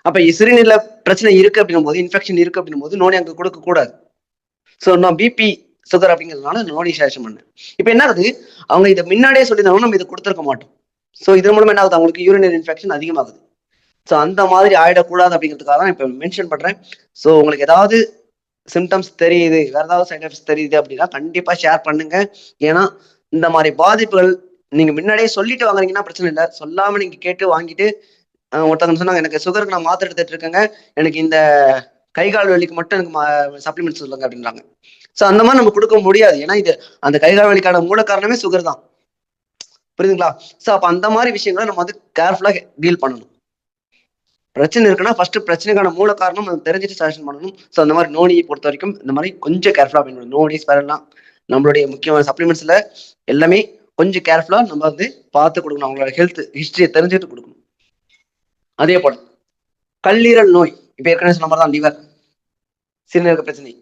அப்ப சிறுநீர்ல பிரச்சனை இருக்கு அப்படின்னும் போது, இன்ஃபெக்ஷன் இருக்கு அப்படின்னும் போது நோனி அங்க கொடுக்க கூடாது. ஸோ நான் பிபி சுகர் அப்படிங்கிறதுனால நோனி சஜஷன் பண்ணேன். இப்போ என்ன ஆகுது, அவங்க இதை முன்னாடியே சொல்லியிருந்தாலும் நம்ம இதை கொடுத்துருக்க மாட்டோம். ஸோ இது மூலமா என்ன ஆகுது, அவங்களுக்கு யூரினரி இன்ஃபெக்ஷன் அதிகமாகுது. ஸோ அந்த மாதிரி ஆயிடக்கூடாது அப்படிங்கிறதுக்காக தான் இப்போ மென்ஷன் பண்றேன். ஸோ உங்களுக்கு ஏதாவது சிம்டம்ஸ் தெரியுது, வேற ஏதாவது சைட் எஃபெக்ட்ஸ் தெரியுது அப்படின்னா கண்டிப்பா ஷேர் பண்ணுங்க. ஏன்னா இந்த மாதிரி பாதிப்புகள் நீங்க முன்னாடியே சொல்லிட்டு வாங்குறீங்கன்னா பிரச்சனை இல்லை, சொல்லாம நீங்க கேட்டு வாங்கிட்டு ஒருத்தவங்க சொன்னாங்க எனக்கு சுகருக்கு நான் மாத்திரை எடுத்துட்டு இருக்கேங்க, எனக்கு இந்த கை கால் வலிக்கு மட்டும் எனக்கு சப்ளிமெண்ட் சொல்லுங்க அப்படின்றாங்க. ஸோ அந்த மாதிரி நம்ம கொடுக்க முடியாது, ஏன்னா இது அந்த கை கால் வலிக்கான மூல காரணமே சுகர் தான். புரியுதுங்களா? ஸோ அப்ப அந்த மாதிரி விஷயங்களை நம்ம வந்து கேர்ஃபுல்லா டீல் பண்ணணும். பிரச்சனை இருக்குன்னா ஃபர்ஸ்ட் பிரச்சனைக்கான மூல காரணம் நம்ம தெரிஞ்சுட்டு சஜஷன் பண்ணணும். ஸோ அந்த மாதிரி நோனியை பொறுத்த வரைக்கும் இந்த மாதிரி கொஞ்சம் கேர்ஃபுல்லா பண்ணணும். நோனி ஸ்பெரல்லாம் நம்மளுடைய முக்கியமான சப்ளிமெண்ட்ஸ்ல எல்லாமே கொஞ்சம் கேர்ஃபுல்லா நம்ம வந்து பார்த்து கொடுக்கணும், அவங்களோட ஹெல்த் ஹிஸ்டரியை தெரிஞ்சுட்டு கொடுக்கணும். அதே போல கல்லீரல் நோய், இப்ப ஏற்கனவே சொன்ன மாதிரி தான், லிவர் சிறுநீரக பிரச்சனை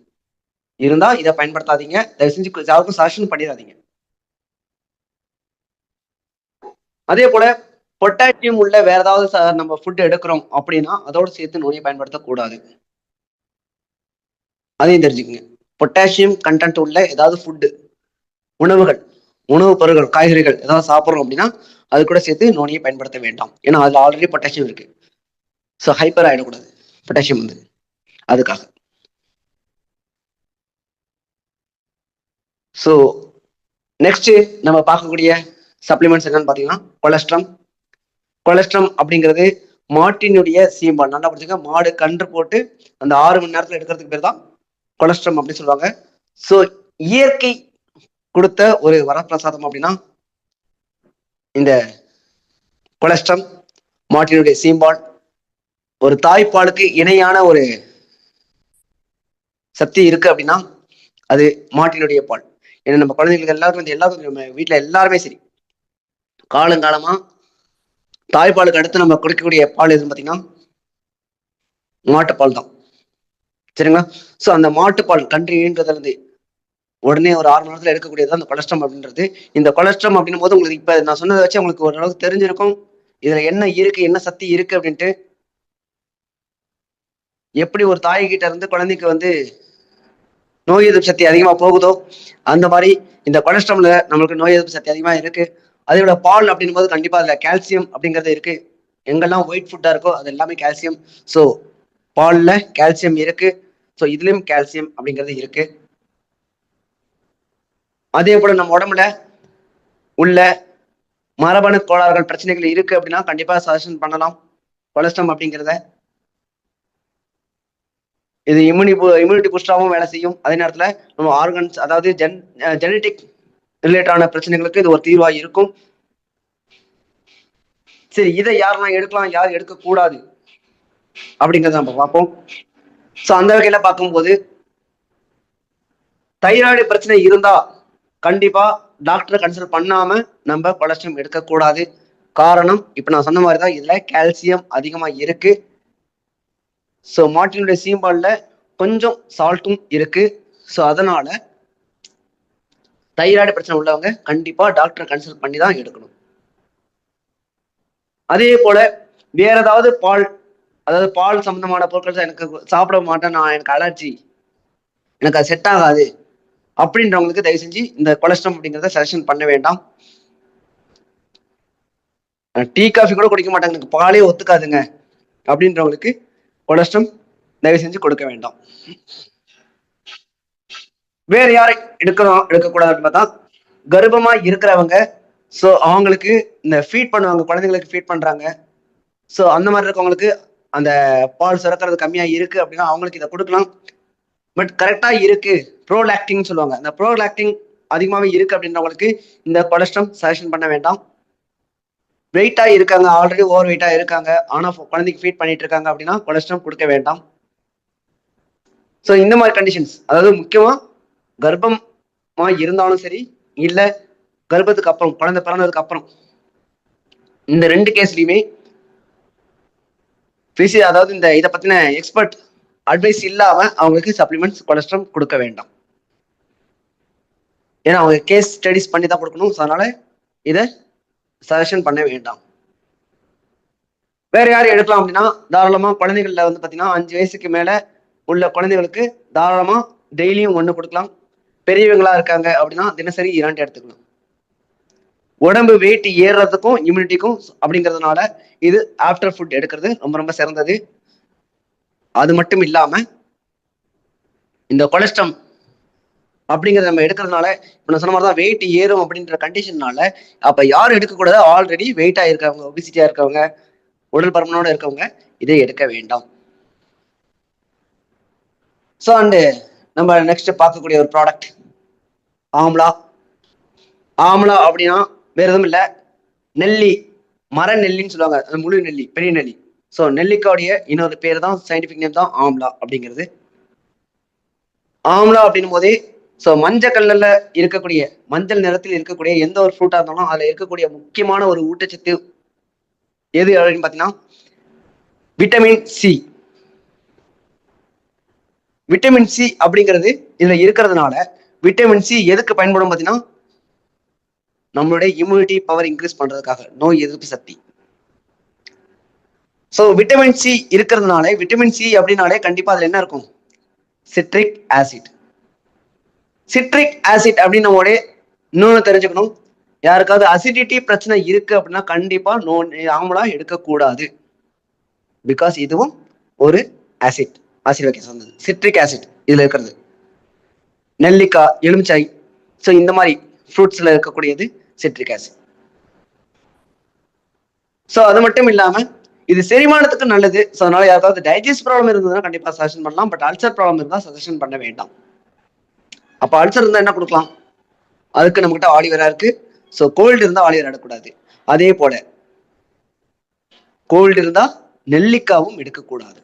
இருந்தா இதை பயன்படுத்தாதீங்க, தயவு செஞ்சு யாருக்கும் சஜஷன் பண்ணிடாதீங்க. அதே போல பொட்டாசியம் உள்ள வேற ஏதாவது நம்ம ஃபுட் எடுக்கிறோம் அப்படின்னா அதோட சேர்த்து நோயை பயன்படுத்தக்கூடாது, அதையும் தெரிஞ்சுக்கங்க. பொட்டாசியம் கண்டென்ட் உள்ள ஏதாவது ஃபுட்டு, உணவுகள், உணவுப் பொருட்கள், காய்கறிகள் ஏதாவது சாப்பிட்றோம் அப்படின்னா அது கூட சேர்த்து நோனியை பயன்படுத்த வேண்டாம். ஏன்னா அதுல ஆல்ரெடி பொட்டாசியம் இருக்கு. ஸோ ஹைப்பர் ஆகிடக்கூடாது பொட்டாசியம் வந்து, அதுக்காக. ஸோ நெக்ஸ்ட் நம்ம பார்க்கக்கூடிய சப்ளிமெண்ட்ஸ் என்னன்னு பார்த்தீங்கன்னா கொலஸ்ட்ரம். கொலஸ்ட்ரம் அப்படிங்கிறது மாட்டினுடைய சீம்பால். நல்லா படிச்சுங்க, மாடு கன்று போட்டு அந்த 6 மணி நேரத்தில் எடுக்கிறதுக்கு பேர் தான் கொலஸ்ட்ரம் அப்படின்னு சொல்லுவாங்க. ஸோ இயற்கை கொடுத்த ஒரு வரப்பிரசாதம் அப்படின்னா இந்த கொலஸ்ட்ரம், மாட்டினுடைய சீம்பால். ஒரு தாய்ப்பாலுக்கு இணையான ஒரு சக்தி இருக்கு அப்படின்னா அது மாட்டினுடைய பால். ஏன்னா நம்ம குழந்தைங்களுக்கு எல்லாருக்கும் நம்ம வீட்டுல எல்லாருமே சரி, காலங்காலமா தாய்ப்பாலுக்கு அடுத்து நம்ம குடிக்கக்கூடிய பால் எதுன்னு பார்த்தீங்கன்னா மாட்டுப்பால் தான். சரிங்களா? ஸோ அந்த மாட்டுப்பால் கன்றுன்றதுல இருந்து உடனே ஒரு 6 மணி நேரத்தில் எடுக்கக்கூடியது அந்த கொலஸ்ட்ரம் அப்படின்றது. இந்த கொலஸ்ட்ரம் அப்படின்னும் போது உங்களுக்கு இப்ப நான் சொன்னதை வச்சு உங்களுக்கு ஓரளவுக்கு தெரிஞ்சிருக்கும் இதுல என்ன இருக்கு, என்ன சக்தி இருக்கு அப்படின்ட்டு. எப்படி ஒரு தாய்கிட்ட இருந்து குழந்தைக்கு வந்து நோய் எதிர்ப்பு சக்தி அதிகமா போகுதோ அந்த மாதிரி இந்த கொலஸ்ட்ரம்ல நம்மளுக்கு நோய் எதிர்ப்பு சக்தி அதிகமா இருக்கு. அதோட பால் அப்படின்னும் போது கண்டிப்பா அதுல கால்சியம் அப்படிங்கிறது இருக்கு. எங்கெல்லாம் ஒயிட் ஃபுட்டா இருக்கோ அது எல்லாமே கால்சியம். ஸோ பால்ல கால்சியம் இருக்கு. ஸோ இதுலயும் கால்சியம் அப்படிங்கிறது இருக்கு. அதே போல நம்ம உடம்புல உள்ள மரபணு கோளாறுகள் பிரச்சனைகள் இருக்கு அப்படின்னா கண்டிப்பா சஜஷன் பண்ணலாம் கொலஸ்ட்ரம் அப்படிங்கிறத. இது இம்யூனிட்டி பூஸ்டாகவும் வேலை செய்யும். அதே நேரத்துல நம்ம ஆர்கன்ஸ், அதாவது ஜெனட்டிக் ரிலேட்டடான பிரச்சனைகளுக்கு இது ஒரு தீர்வா இருக்கும். சரி, இதை யாரெல்லாம் எடுக்கலாம், யார் எடுக்கக்கூடாது அப்படிங்கிறத நம்ம பார்ப்போம். ஸோ அந்த வகையில பார்க்கும்போது தைராய்டு பிரச்சனை இருந்தா கண்டிப்பா டாக்டரை கன்சல்ட் பண்ணாம நம்ம கொலஸ்ட்ரம் எடுக்கக்கூடாது. காரணம் இப்ப நான் சொன்ன மாதிரிதான் இதுல கால்சியம் அதிகமா இருக்கு. ஸோ மாட்டினுடைய சீம்பால்ல கொஞ்சம் சால்ட்டும் இருக்கு. ஸோ அதனால தைராய்டு பிரச்சனை உள்ளவங்க கண்டிப்பா டாக்டரை கன்சல்ட் பண்ணி தான் எடுக்கணும். அதே போல வேற ஏதாவது பால், அதாவது பால் சம்பந்தமான பொருட்கள் எனக்கு சாப்பிட மாட்டேன், நான் எனக்கு அலர்ஜி, எனக்கு அது செட் ஆகாது அப்படின்றவங்களுக்கு தயவு செஞ்சு இந்த கொலஸ்ட்ரம் அப்படிங்கிறத சஜஷன் பண்ண வேண்டாம். டீ காஃபி கூட குடிக்க மாட்டாங்க, எனக்கு பாலே ஒத்துக்காதுங்க அப்படின்றவங்களுக்கு கொலஸ்ட்ரம் தயவு செஞ்சு கொடுக்க வேண்டாம். வேற யாரை எடுக்கக்கூடாதுன்னு பார்த்தா கர்ப்பமா இருக்கிறவங்க. ஸோ அவங்களுக்கு இந்த ஃபீட் பண்ணுவாங்க, குழந்தைங்களுக்கு ஃபீட் பண்றாங்க. ஸோ அந்த மாதிரி இருக்கவங்களுக்கு அந்த பால் சுரக்கிறது கம்மியா இருக்கு அப்படின்னா அவங்களுக்கு இதை கொடுக்கலாம். பட் கரெக்டா இருக்கு, ப்ரோலாக்டிங் சொல்லுவாங்க, அந்த ப்ரோலாக்டிங் அதிகமாகவே இருக்கு அப்படின்றவங்களுக்கு இந்த கொலஸ்ட்ரம் சஜஷன் பண்ண வேண்டாம். வெயிட்டா இருக்காங்க, ஆல்ரெடி ஓவர் வெயிட்டா இருக்காங்க, ஆனா குழந்தைக்கு ஃபீட் பண்ணிட்டு இருக்காங்க அப்படின்னா கொலஸ்ட்ரம் கொடுக்க வேண்டாம். ஸோ இந்த மாதிரி கண்டிஷன்ஸ், அதாவது முக்கியமா கர்ப்பமா இருந்தாலும் சரி, இல்ல கர்ப்பத்துக்கு அப்புறம், குழந்தை பிறந்ததுக்கு அப்புறம், இந்த 2 கேஸ்லயுமே அதாவது இந்த இதை பத்தின எக்ஸ்பர்ட் அட்வைஸ் இல்லாம அவங்களுக்கு சப்ளிமெண்ட்ஸ் கொலஸ்ட்ரம் கொடுக்க வேண்டாம். ஏன்னா அவங்க கேஸ் ஸ்டடிஸ் பண்ணி தான் கொடுக்கணும். ஸோ அதனால இதை சஜஷன் பண்ண வேண்டாம். வேற யாரும் எடுக்கலாம் அப்படின்னா தாராளமா குழந்தைகள்ல வந்து பாத்தீங்கன்னா 5 வயசுக்கு மேல உள்ள குழந்தைகளுக்கு தாராளமா டெய்லியும் 1 கொடுக்கலாம். பெரியவங்களா இருக்காங்க அப்படின்னா தினசரி 2 எடுத்துக்கலாம். உடம்பு வெயிட் ஏறுறதுக்கும் இம்யூனிட்டிக்கும் அப்படிங்கிறதுனால இது ஆஃப்டர் ஃபுட் எடுக்கிறது ரொம்ப ரொம்ப சிறந்தது. அது மட்டும் இல்லாம இந்த கொலஸ்ட்ரம் அப்படிங்கிறத நம்ம எடுக்கிறதுனால இப்ப நான் சொன்ன மாதிரி தான் வெயிட் ஏறும் அப்படின்ற கண்டிஷன்னால அப்ப யாரும் எடுக்கக்கூடாது, ஆல்ரெடி வெயிட்டா இருக்கவங்க, ஒபிசிட்டியா இருக்கவங்க, உடல் பருமனோட இருக்கவங்க இதை எடுக்க வேண்டாம். ஸோ அண்டு நம்ம நெக்ஸ்ட் பார்க்கக்கூடிய ஒரு ப்ராடக்ட் ஆம்லா. ஆம்லா அப்படின்னா வேற எதுவும் இல்லை, நெல்லி, மர நெல்லின்னு சொல்லுவாங்க, முழு நெல்லி, பெரிய நெல்லி. ஸோ நெல்லிக்காவுடைய இன்னொரு பேர் தான், சயின்டிபிக் நேம் தான் ஆம்லா அப்படிங்கிறது. ஆம்லா அப்படின்னும் போதே ஸோ மஞ்சள் கல்லில் இருக்கக்கூடிய, மஞ்சள் நிறத்தில் இருக்கக்கூடிய எந்த ஒரு ஃப்ரூட்டா இருந்தாலும் அதுல இருக்கக்கூடிய முக்கியமான ஒரு ஊட்டச்சத்து எது அப்படின்னு பார்த்தீங்கன்னா விட்டமின் சி. விட்டமின் சி அப்படிங்கிறது இதுல இருக்கிறதுனால விட்டமின் சி எதுக்கு பயன்படும் பார்த்தீங்கன்னா நம்மளுடைய இம்யூனிட்டி பவர் இன்க்ரீஸ் பண்றதுக்காக, நோய் எதிர்ப்பு சக்தி. ஸோ விட்டமின் சி இருக்கிறதுனால, விட்டமின் சி அப்படின்னாலே கண்டிப்பா அதுல என்ன இருக்கும், சிட்ரிக் ஆசிட். சிட்ரிக் ஆசிட் அப்படின்னு நம்மளோட இன்னொன்று தெரிஞ்சுக்கணும், யாருக்காவது அசிடிட்டி பிரச்சனை இருக்கு அப்படின்னா கண்டிப்பா ஆம்லா எடுக்கக்கூடாது. பிகாஸ் இதுவும் ஒரு ஆசிட் வகை சார்ந்தது. சிட்ரிக் ஆசிட் இதுல இருக்கிறது. நெல்லிக்காய், எலுமிச்சை, ஸோ இந்த மாதிரி ஃப்ரூட்ஸ்ல இருக்கக்கூடியது சிட்ரிக் ஆசிட். ஸோ அது மட்டும் இல்லாம இது செரிமானத்துக்கு நல்லது. ஸோ அதனால யாருக்காவது டைஜஸ்ட் ப்ராப்ளம் இருந்ததுன்னா கண்டிப்பா சஜஷன் பண்ணலாம். பட் அல்சர் ப்ராப்ளம் இருந்தால் சஜஷன் பண்ண வேண்டாம். அப்ப அல்சர் இருந்தா என்ன கொடுக்கலாம்? அதுக்கு நம்ம கிட்ட ஆலிவேரா இருக்கு. ஸோ கோல்டு இருந்தா ஆலிவேரா எடுக்கக்கூடாது. அதே போல கோல்டு இருந்தா நெல்லிக்காவும் எடுக்கக்கூடாது.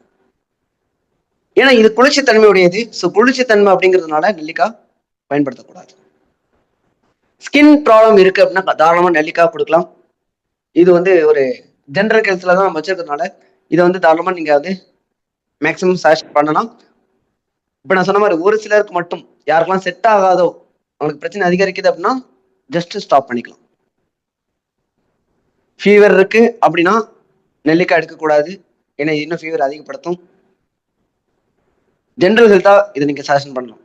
ஏன்னா இது குளிர்ச்சித்தன்மை உடையது. ஸோ குளிர்ச்சித்தன்மை அப்படிங்கிறதுனால நெல்லிக்காய் பயன்படுத்தக்கூடாது. ஸ்கின் ப்ராப்ளம் இருக்கு அப்படின்னா தாராளமா நெல்லிக்காய் கொடுக்கலாம். இது ஒரு ஜென்ரல் ஹெல்த்ல தான் நம்ம வச்சிருக்கிறதுனால இதை தாராளமா நீங்க மேக்சிமம் சஜஸ்ட் பண்ணலாம். இப்ப நான் சொன்ன மாதிரி ஒரு சிலருக்கு மட்டும் யாருக்கெல்லாம் செட் ஆகாதோ, அவங்களுக்கு பிரச்சனை அதிகரிக்குது அப்படின்னா ஜஸ்ட் ஸ்டாப் பண்ணிக்கலாம். ஃபீவர் இருக்கு அப்படின்னா நெல்லிக்காய் எடுக்கக்கூடாது. ஏன்னா இன்னும் ஃபீவர் அதிகப்படுத்தும். ஜென்ரல் ஹெல்த்தா இதை நீங்க சஜஷன் பண்ணலாம்.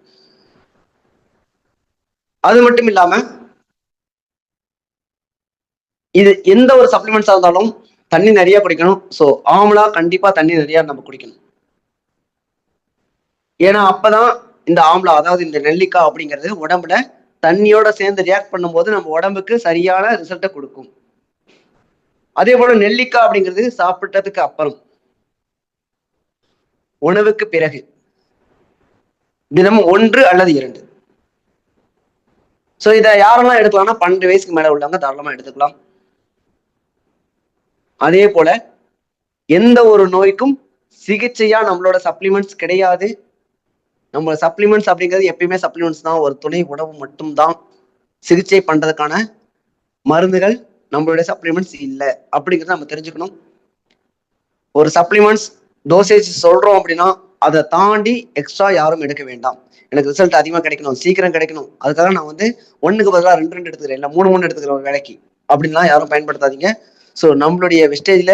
அது மட்டும் இல்லாம இது எந்த ஒரு சப்ளிமெண்ட்ஸா இருந்தாலும் தண்ணி நிறைய குடிக்கணும். ஸோ ஆம்லா கண்டிப்பா தண்ணி நிறைய நம்ம குடிக்கணும். ஏன்னா அப்பதான் இந்த ஆம்லா, அதாவது இந்த நெல்லிக்காய் அப்படிங்கிறது உடம்புல தண்ணியோட சேர்ந்து ரியாக்ட் பண்ணும்போது நம்ம உடம்புக்கு சரியான ரிசல்ட்டை கொடுக்கும். அதே போல நெல்லிக்காய் அப்படிங்கிறது சாப்பிட்டதுக்கு அப்புறம், உணவுக்கு பிறகு தினமும் 1 அல்லது 2. ஸோ இதை யாரெல்லாம் எடுக்கலாம்னா 12 வயசுக்கு மேல உள்ளவங்க தாராளமா எடுத்துக்கலாம். அதே போல எந்த ஒரு நோய்க்கும் சிகிச்சையா நம்மளோட சப்ளிமெண்ட்ஸ் கிடையாது. நம்ம சப்ளிமெண்ட்ஸ் அப்படிங்கிறது எப்பயுமே சப்ளிமெண்ட்ஸ் தான், ஒரு துணை உணவு மட்டும்தான். சிகிச்சை பண்றதுக்கான மருந்துகள் நம்மளுடைய சப்ளிமெண்ட்ஸ் இல்லை அப்படிங்கிறத நம்ம தெரிஞ்சுக்கணும். ஒரு சப்ளிமெண்ட்ஸ் டோசேஜ் சொல்றோம் அப்படின்னா அதை தாண்டி எக்ஸ்ட்ரா யாரும் எடுக்க வேண்டாம். எனக்கு ரிசல்ட் அதிகமாக கிடைக்கணும், சீக்கிரம் கிடைக்கணும், அதுக்காக நான் 1க்கு பதிலாக 2 எடுத்துக்கிறேன், இல்லை 3 எடுத்துக்கிறேன் ஒரு வேலைக்கு அப்படின்லாம் யாரும் பயன்படுத்தாதீங்க. ஸோ நம்மளுடைய வெஸ்டேஜ்ல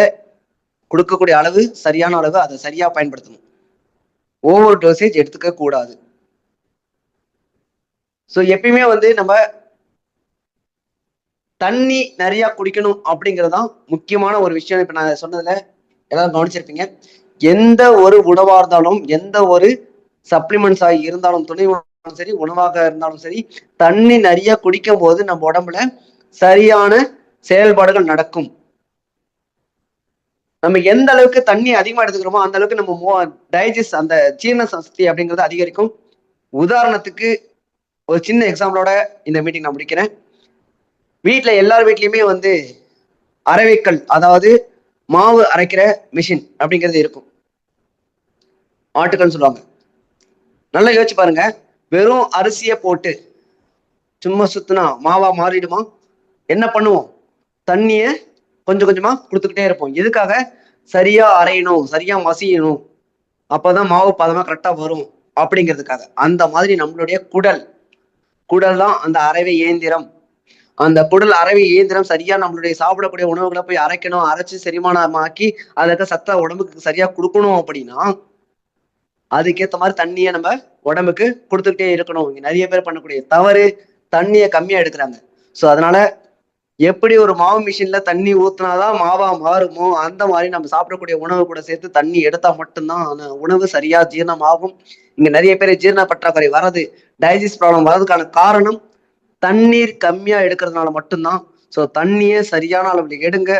கொடுக்கக்கூடிய அளவு சரியான அளவு, அதை சரியா பயன்படுத்தணும். ஓவர் டோசேஜ் எடுத்துக்க கூடாது. ஸோ எப்பயுமே நம்ம தண்ணி நிறைய குடிக்கணும் அப்படிங்கிறதுதான் முக்கியமான ஒரு விஷயம். இப்ப நான் சொன்னதுல எல்லாரும் கவனிச்சிருப்பீங்க. எந்த ஒரு உணவா இருந்தாலும், எந்த ஒரு சப்ளிமெண்ட்ஸ் ஆகி இருந்தாலும், துணை உணவாக சரி, உணவாக இருந்தாலும் சரி, தண்ணி நிறைய குடிக்கும் போது நம்ம உடம்புல சரியான செயல்பாடுகள் நடக்கும். நம்ம எந்த அளவுக்கு தண்ணி அதிகமா எடுத்துக்கிறோமோ அந்த அளவுக்கு நம்ம டைஜஸ்ட், அந்த ஜீரண சக்தி அப்படிங்கிறது அதிகரிக்கும். உதாரணத்துக்கு ஒரு சின்ன எக்ஸாம்பிளோட இந்த மீட்டிங் நான் முடிக்கிறேன். வீட்டுல எல்லார் வீட்லயுமே அரைவைக்கல், அதாவது மாவு அரைக்கிற மிஷின் அப்படிங்கிறது இருக்கும். ஆட்டுக்கல்னு சொல்லுவாங்க. நல்லா யோசிச்சு பாருங்க. வெறும் அரிசியை போட்டு சும்மா சுத்தினா மாவா மாறிடுமா? என்ன பண்ணுவோம்? தண்ணிய கொஞ்சம் கொஞ்சமா கொடுத்துக்கிட்டே இருப்போம். எதுக்காக? சரியா அரையணும், சரியா மசியணும், அப்பதான் மாவு பதமா கரெக்டா வரும் அப்படிங்கிறதுக்காக. அந்த மாதிரி நம்மளுடைய குடல் தான் அந்த அரைவை இயந்திரம். அந்த குடல் அரைவை இயந்திரம் சரியா நம்மளுடைய சாப்பிடக்கூடிய உணவுகளை போய் அரைக்கணும், அரைச்சு செரிமானமாக்கி அதுக்கு சத்த உடம்புக்கு சரியா கொடுக்கணும். அப்படின்னா அதுக்கேற்ற மாதிரி தண்ணியை நம்ம உடம்புக்கு கொடுத்துக்கிட்டே இருக்கணும். இங்க நிறைய பேர் பண்ணக்கூடிய தவறு, தண்ணியை கம்மியா எடுக்கிறாங்க. ஸோ அதனால எப்படி ஒரு மாவு மிஷின்ல தண்ணி ஊத்துனாதான் மாவா மாறுமோ, அந்த மாதிரி நம்ம சாப்பிடக்கூடிய உணவு கூட சேர்த்து தண்ணி எடுத்தா மட்டும்தான் அந்த உணவு சரியா ஜீரணம் ஆகும். இங்க நிறைய பேர் ஜீரண பற்றாக்குறை வர்றது, டைஜஸ்ட் ப்ராப்ளம் வர்றதுக்கான காரணம் தண்ணீர் கம்மியா எடுக்கிறதுனால மட்டும்தான். ஸோ தண்ணியை சரியான அளவில் எடுங்க.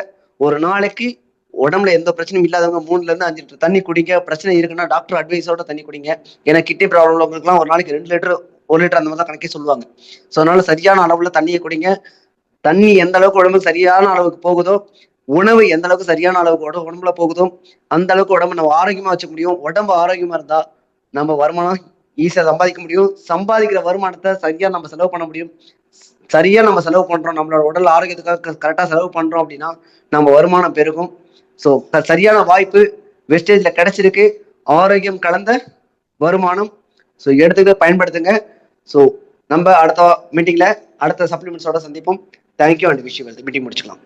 ஒரு நாளைக்கு உடம்புல எந்த பிரச்சனையும் இல்லாதவங்க 3ல இருந்து 5 லிட்டர் தண்ணி குடிங்க. பிரச்சனை இருக்குன்னா டாக்டர் அட்வைஸோட தண்ணி குடிங்க. ஏன்னா கிட்னி ப்ராப்ளம் உள்ளவங்களுக்குலாம் ஒரு நாளைக்கு 2 லிட்டர் 1 லிட்டர் அந்த மாதிரி தான் கணக்கே சொல்லுவாங்க. ஸோ அதனால சரியான அளவுல தண்ணியை குடிங்க. தண்ணி எந்த அளவுக்கு உடம்புக்கு சரியான அளவுக்கு போகுதோ, உணவு எந்த அளவுக்கு சரியான அளவுக்கு உடம்புல போகுதோ அந்த அளவுக்கு உடம்பு நம்ம ஆரோக்கியமா வச்சுக்க முடியும். உடம்பு ஆரோக்கியமா இருந்தா நம்ம வருமானம் ஈஸியா சம்பாதிக்க முடியும். சம்பாதிக்கிற வருமானத்தை சரியா நம்ம செலவு பண்ண முடியும். சரியா நம்ம செலவு பண்றோம், நம்மளோட உடல் ஆரோக்கியத்துக்காக கரெக்டா செலவு பண்றோம் அப்படின்னா நம்ம வருமானம் பெருகும். ஸோ சரியான வாய்ப்பு வெஸ்டேஜ்ல கிடைச்சிருக்கு. ஆரோக்கியம் கலந்த வருமானம். ஸோ எடுத்துக்கிட்டு பயன்படுத்துங்க. ஸோ நம்ம அடுத்த மீட்டிங்ல அடுத்த சப்ளிமெண்ட்ஸோட சந்திப்போம். Thank you and wish you well. Meeting முடிச்சுக்கலாம்.